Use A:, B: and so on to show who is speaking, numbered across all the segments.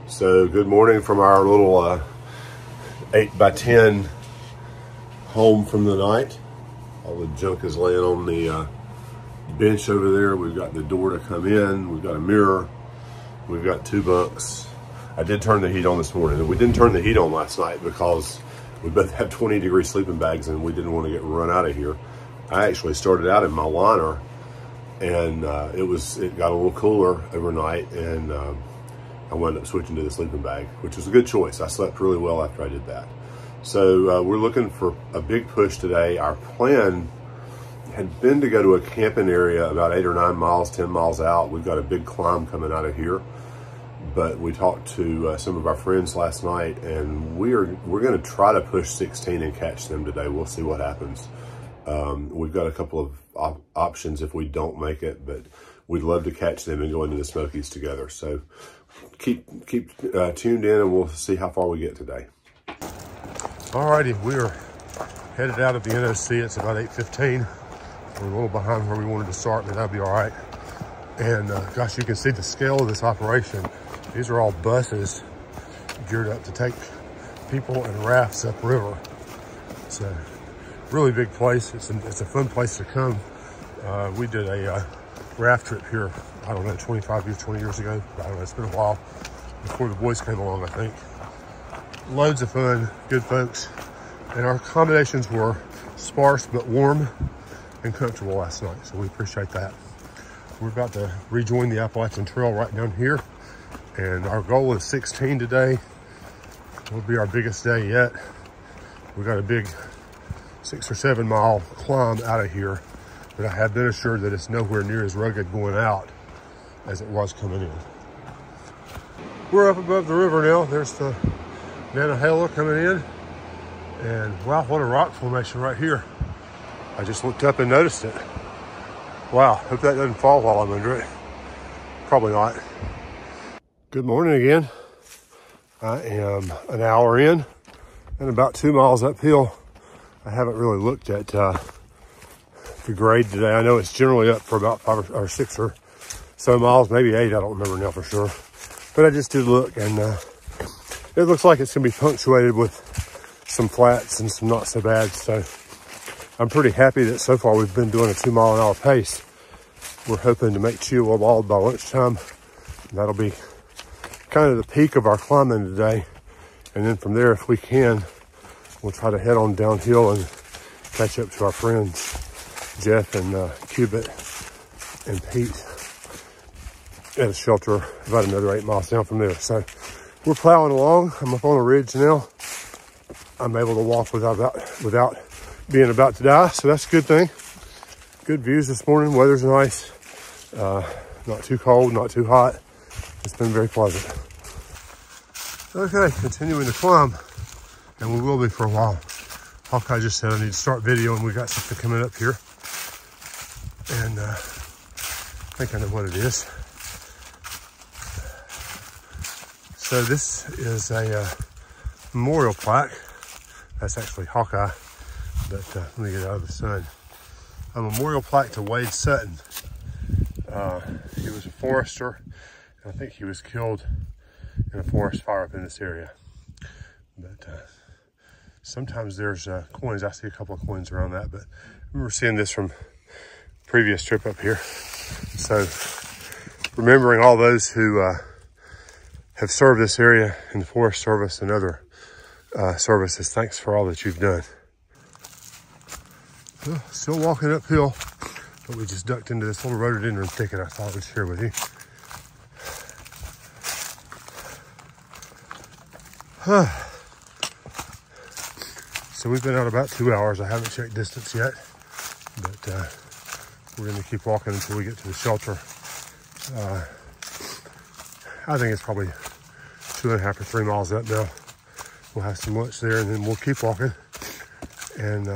A: So good morning from our little 8x10 home from the night. All the junk is laying on the bench over there. We've got the door to come in. We've got a mirror. We've got 2 bunks. I did turn the heat on this morning. We didn't turn the heat on last night because we both have 20-degree sleeping bags and we didn't want to get run out of here. I actually started out in my liner, and it got a little cooler overnight, and I wound up switching to the sleeping bag, which was a good choice. I slept really well after I did that. So we're looking for a big push today. Our plan had been to go to a camping area about 8 or 9 miles, 10 miles out. We've got a big climb coming out of here, but we talked to some of our friends last night, and we're going to try to push 16 and catch them today. We'll see what happens. We've got a couple of options if we don't make it, but we'd love to catch them and go into the Smokies together. So keep tuned in, and we'll see how far we get today. Alrighty, we are headed out of the NOC. It's about 8:15. We're a little behind where we wanted to start, but that'll be all right. And gosh, you can see the scale of this operation. These are all buses geared up to take people and rafts upriver. It's a really big place. It's a fun place to come. We did a raft trip here, I don't know, 20 years ago. I don't know, it's been a while before the boys came along, I think. Loads of fun, good folks. And our accommodations were sparse but warm and comfortable last night, so we appreciate that. We're about to rejoin the Appalachian Trail right down here, and our goal is 16 today. It'll be our biggest day yet. We got a big 6 or 7 mile climb out of here, but I have been assured that it's nowhere near as rugged going out as it was coming in. We're up above the river now. There's the Nantahala coming in, and wow, what a rock formation right here. I just looked up and noticed it. Wow, hope that doesn't fall while I'm under it. Probably not. Good morning again. I am an hour in and about 2 miles uphill. I haven't really looked at the grade today. I know it's generally up for about 5 or 6 or so miles, maybe 8. I don't remember now for sure. But I just did look, and it looks like it's going to be punctuated with some flats and some not so bad. So I'm pretty happy that so far we've been doing a 2 mile an hour pace. We're hoping to make Chiowa Bald by lunchtime. That'll be kind of the peak of our climbing today. And then from there, if we can, we'll try to head on downhill and catch up to our friends, Jeff and Cubit and Pete, at a shelter about another 8 miles down from there. So we're plowing along. I'm up on a ridge now. I'm able to walk without being about to die, so that's a good thing. Good views this morning. Weather's nice. Not too cold, not too hot. It's been very pleasant. Okay, continuing to climb, and we will be for a while. Hawkeye just said I need to start videoing. We got something coming up here, and I think I know what it is. So this is a memorial plaque. That's actually Hawkeye, but let me get out of the sun. A memorial plaque to Wade Sutton. He was a forester, and I think he was killed in a forest fire up in this area. But sometimes there's coins. I see a couple of coins around that, but I remember seeing this from previous trip up here. So remembering all those who have served this area in the Forest Service and other services, thanks for all that you've done. Well, still walking uphill, but we just ducked into this little rhododendron thicket I thought I'd share with you. So we've been out about 2 hours. I haven't checked distance yet, but we're going to keep walking until we get to the shelter. I think it's probably 2.5 or 3 miles up now. We'll have some lunch there, and then we'll keep walking. And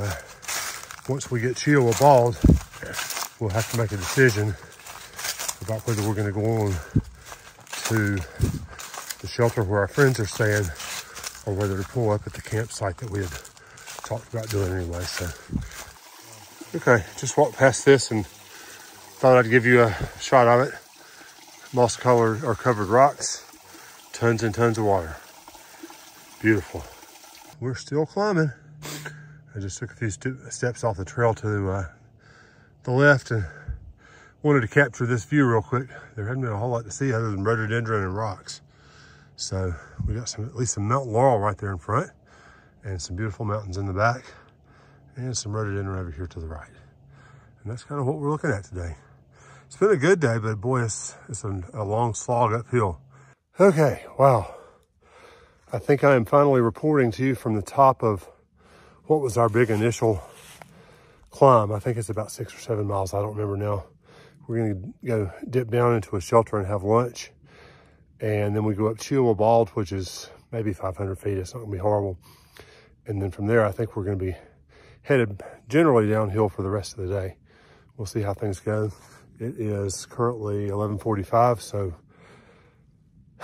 A: once we get Chiowa Bald, we'll have to make a decision about whether we're going to go on to the shelter where our friends are staying, or whether to pull up at the campsite that we had talked about doing anyway. So, okay, just walked past this and thought I'd give you a shot of it. Moss colored or covered rocks. Tons and tons of water. Beautiful. We're still climbing. I just took a few steps off the trail to the left and wanted to capture this view real quick. There hadn't been a whole lot to see other than rhododendron and rocks. So we got at least some mountain laurel right there in front and some beautiful mountains in the back and some rhododendron over here to the right. And that's kind of what we're looking at today. It's been a good day, but boy, it's a long slog uphill. Okay, wow. I think I am finally reporting to you from the top of what was our big initial climb. I think it's about 6 or 7 miles. I don't remember now. We're gonna go dip down into a shelter and have lunch. And then we go up Stecoah Bald, which is maybe 500 feet. It's not gonna be horrible. And then from there, I think we're gonna be headed generally downhill for the rest of the day. We'll see how things go. It is currently 11:45, so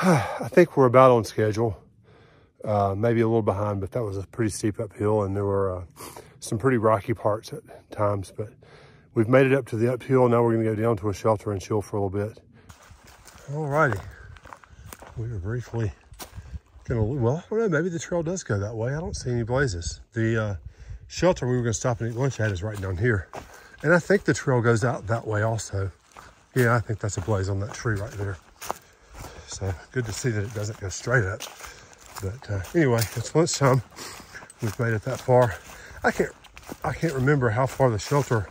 A: I think we're about on schedule. Maybe a little behind, but that was a pretty steep uphill, and there were some pretty rocky parts at times, but we've made it up to the uphill. Now we're gonna go down to a shelter and chill for a little bit. Alrighty, we are briefly gonna, well, I don't know, maybe the trail does go that way. I don't see any blazes. The shelter we were gonna stop and eat lunch at is right down here. And I think the trail goes out that way also. Yeah, I think that's a blaze on that tree right there. So good to see that it doesn't go straight up. But anyway, it's lunchtime. We've made it that far. I can't remember how far the shelter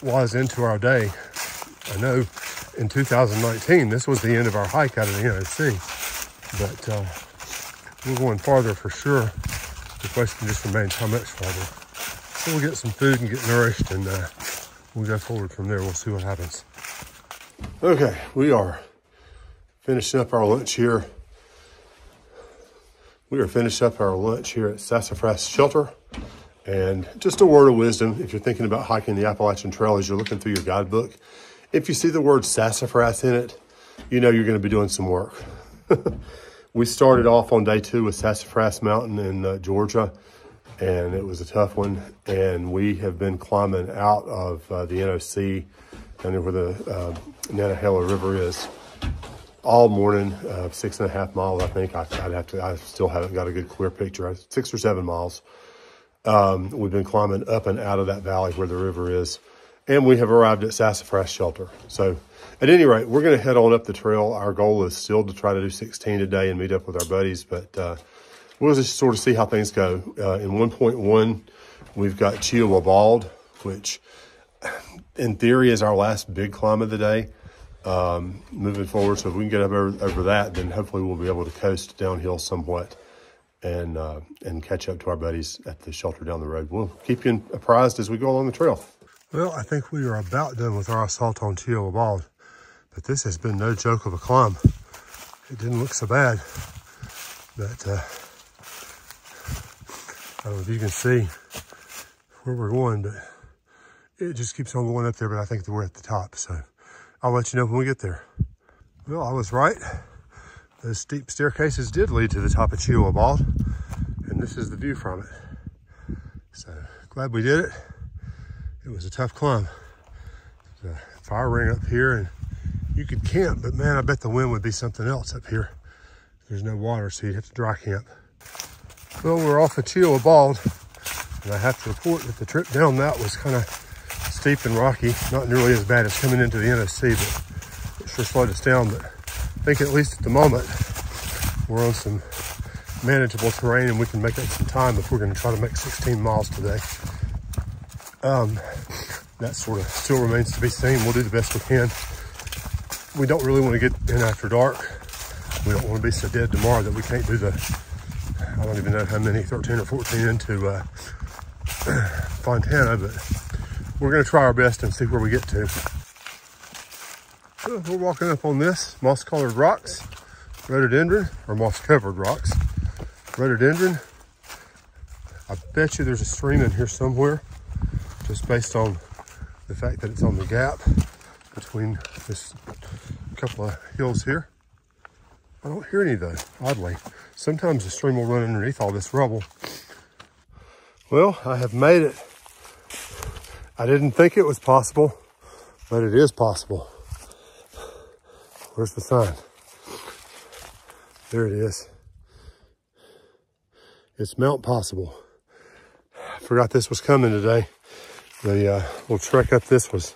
A: was into our day. I know in 2019, this was the end of our hike out of the NOC. But we're going farther for sure. The question just remains how much farther. So we'll get some food and get nourished, and we'll go forward from there. We'll see what happens. Okay, we are finishing up our lunch here. We are finishing up our lunch here at Sassafras Shelter. And just a word of wisdom, if you're thinking about hiking the Appalachian Trail as you're looking through your guidebook, if you see the word sassafras in it, you know you're going to be doing some work. We started off on day 2 with Sassafras Mountain in Georgia, and it was a tough one. And we have been climbing out of the NOC down there where the Nantahala River is all morning, 6.5 miles, I think. I still haven't got a good clear picture. 6 or 7 miles. We've been climbing up and out of that valley where the river is, and we have arrived at Sassafras Shelter. So at any rate, we're going to head on up the trail. Our goal is still to try to do 16 today and meet up with our buddies, but we'll just sort of see how things go. In 1.1, we've got Stecoah Bald, which in theory is our last big climb of the day. Moving forward, so if we can get up over that, then hopefully we'll be able to coast downhill somewhat and catch up to our buddies at the shelter down the road. We'll keep you apprised as we go along the trail. Well, I think we are about done with our assault on Stecoah Bald, but this has been no joke of a climb. It didn't look so bad, but I don't know if you can see where we're going, but it just keeps on going up there, but I think that we're at the top, so I'll let you know when we get there. Well, I was right. Those steep staircases did lead to the top of Stecoah Bald, and this is the view from it. So glad we did it. It was a tough climb. There's a fire ring up here, and you could camp, but man, I bet the wind would be something else up here. There's no water, so you'd have to dry camp. Well, we're off of Stecoah Bald, and I have to report that the trip down that was kind of steep and rocky. Not nearly as bad as coming into the NOC, but it sure slowed us down. But I think at least at the moment, we're on some manageable terrain, and we can make up some time if we're going to try to make 16 miles today. That sort of still remains to be seen. We'll do the best we can. We don't really want to get in after dark. We don't want to be so dead tomorrow that we can't do the, I don't even know how many, 13 or 14 into Fontana, but we're going to try our best and see where we get to. So we're walking up on this moss-colored rocks, rhododendron, or moss-covered rocks, rhododendron. I bet you there's a stream in here somewhere, just based on the fact that it's on the gap between this couple of hills here. I don't hear any though, oddly. Sometimes the stream will run underneath all this rubble. Well, I have made it. I didn't think it was possible, but it is possible. Where's the sign? There it is. It's Mount Possible. I forgot this was coming today. The little trek up this was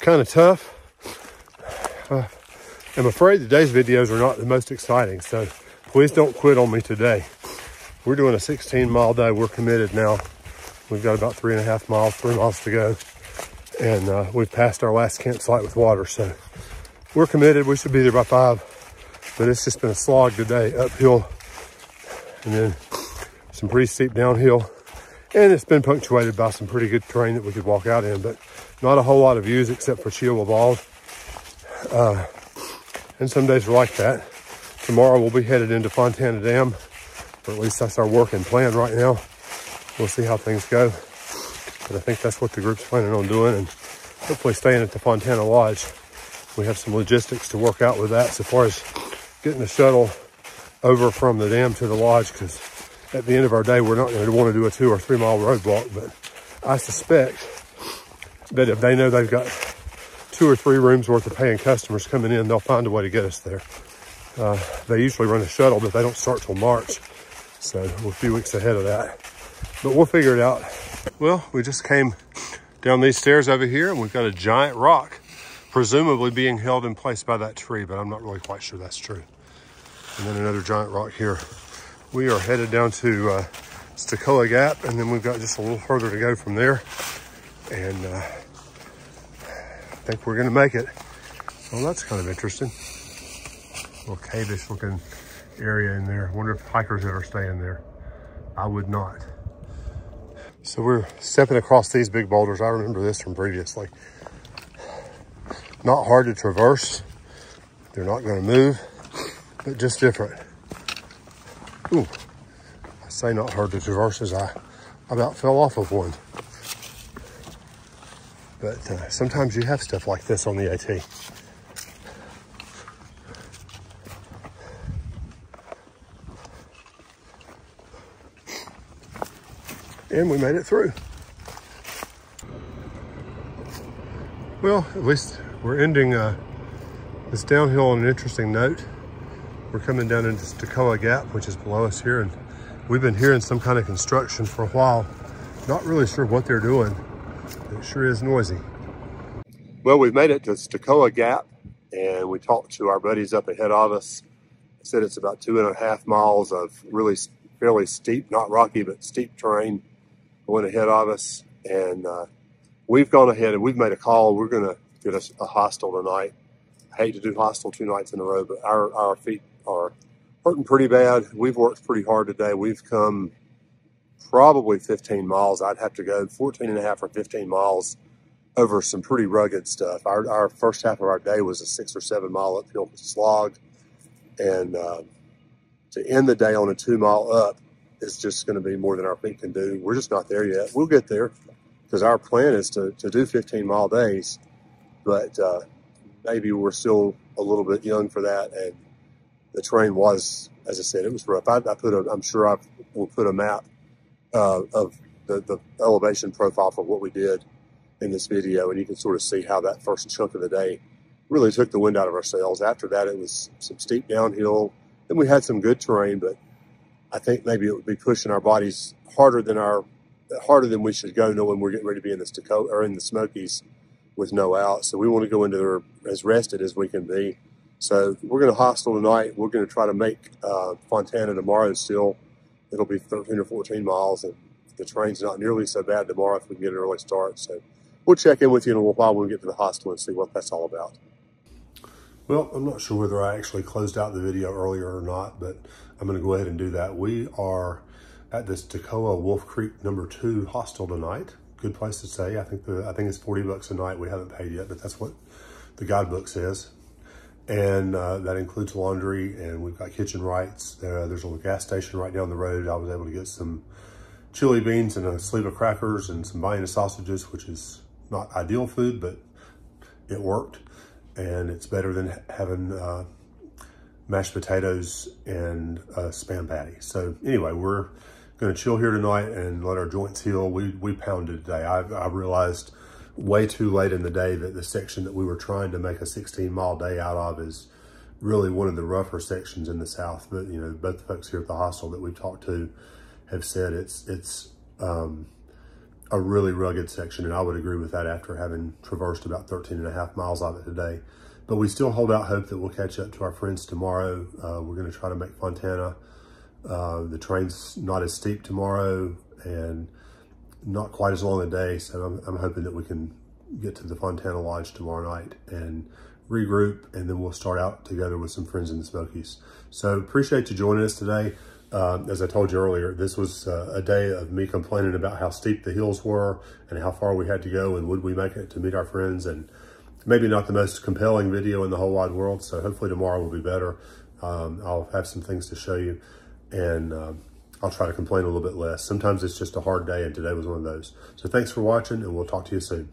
A: kind of tough. I'm afraid today's videos are not the most exciting, so please don't quit on me today. We're doing a 16-mile day. We're committed now. We've got about 3.5 miles, 3 miles to go. And we've passed our last campsite with water, so we're committed. We should be there by 5, but it's just been a slog today, uphill, and then some pretty steep downhill. And it's been punctuated by some pretty good terrain that we could walk out in, but not a whole lot of views except for Chiowa Bald. And some days are like that. Tomorrow we'll be headed into Fontana Dam, or at least that's our working plan right now. We'll see how things go. But I think that's what the group's planning on doing, and hopefully staying at the Fontana Lodge. We have some logistics to work out with that so far as getting the shuttle over from the dam to the lodge, because at the end of our day, we're not going to want to do a 2 or 3 mile roadblock. But I suspect that if they know they've got 2 or 3 rooms worth of paying customers coming in, they'll find a way to get us there. They usually run a shuttle, but they don't start till March. So we're a few weeks ahead of that. But we'll figure it out. Well, we just came down these stairs over here, and we've got a giant rock, presumably being held in place by that tree, but I'm not really quite sure that's true. And then another giant rock here. We are headed down to Stecoah Gap, and then we've got just a little further to go from there. And I think we're gonna make it. Well, that's kind of interesting. Little cave-ish looking area in there. I wonder if hikers ever stay in there. I would not. So we're stepping across these big boulders. I remember this from previously. Not hard to traverse. They're not gonna move, but just different. Ooh, I say not hard to traverse as I about fell off of one. But sometimes you have stuff like this on the AT. And we made it through. Well, at least we're ending this downhill on an interesting note. We're coming down into Stecoah Gap, which is below us here, and we've been hearing some kind of construction for a while. Not really sure what they're doing. It sure is noisy. Well, we've made it to Stecoah Gap, and we talked to our buddies up ahead of us. They said it's about 2.5 miles of really fairly steep, not rocky, but steep terrain going ahead of us. And we've gone ahead and we've made a call. We're going to get us a hostel tonight. I hate to do hostel 2 nights in a row, but our feet are hurting pretty bad. We've worked pretty hard today. We've come probably 15 miles. I'd have to go 14.5 or 15 miles over some pretty rugged stuff. Our first half of our day was a 6 or 7 mile uphill slog. And to end the day on a 2 mile up is just going to be more than our feet can do. We're just not there yet. We'll get there because our plan is to do 15-mile days, but maybe we're still a little bit young for that. And the terrain was, as I said, it was rough. I'm sure I will put a map of the elevation profile for what we did in this video, and you can sort of see how that first chunk of the day really took the wind out of our sails. After that, it was some steep downhill, and we had some good terrain, but I think maybe it would be pushing our bodies harder than we should go, knowing we're getting ready to be in the Stecoah or in the Smokies with no out. So we want to go into there as rested as we can be. So we're going to hostel tonight. We're going to try to make Fontana tomorrow still. It'll be 13 or 14 miles, and the terrain's not nearly so bad tomorrow if we can get an early start. So we'll check in with you in a little while when we get to the hostel and see what that's all about. Well, I'm not sure whether I actually closed out the video earlier or not, but I'm going to go ahead and do that. We are at this Stecoah Wolf Creek #2 hostel tonight. Good place to stay. I think it's $40 a night. We haven't paid yet, but that's what the guidebook says. And that includes laundry, and we've got kitchen rights. There's a little gas station right down the road. I was able to get some chili beans and a sleeve of crackers and some Vienna sausages, which is not ideal food, but it worked. And it's better than having mashed potatoes and a Spam patty. So anyway, we're gonna chill here tonight and let our joints heal. We pounded today. I realized way too late in the day that the section that we were trying to make a 16-mile day out of is really one of the rougher sections in the south. But you know, both the folks here at the hostel that we've talked to have said it's a really rugged section, and I would agree with that after having traversed about 13.5 miles of it today. But we still hold out hope that we'll catch up to our friends tomorrow. We're going to try to make Fontana. The train's not as steep tomorrow and not quite as long a day, so I'm hoping that we can get to the Fontana Lodge tomorrow night and regroup, and then we'll start out together with some friends in the Smokies. So appreciate you joining us today. As I told you earlier, this was a day of me complaining about how steep the hills were and how far we had to go and would we make it to meet our friends, and maybe not the most compelling video in the whole wide world. So hopefully tomorrow will be better. I'll have some things to show you, and I'll try to complain a little bit less. Sometimes it's just a hard day, and today was one of those. So thanks for watching, and we'll talk to you soon.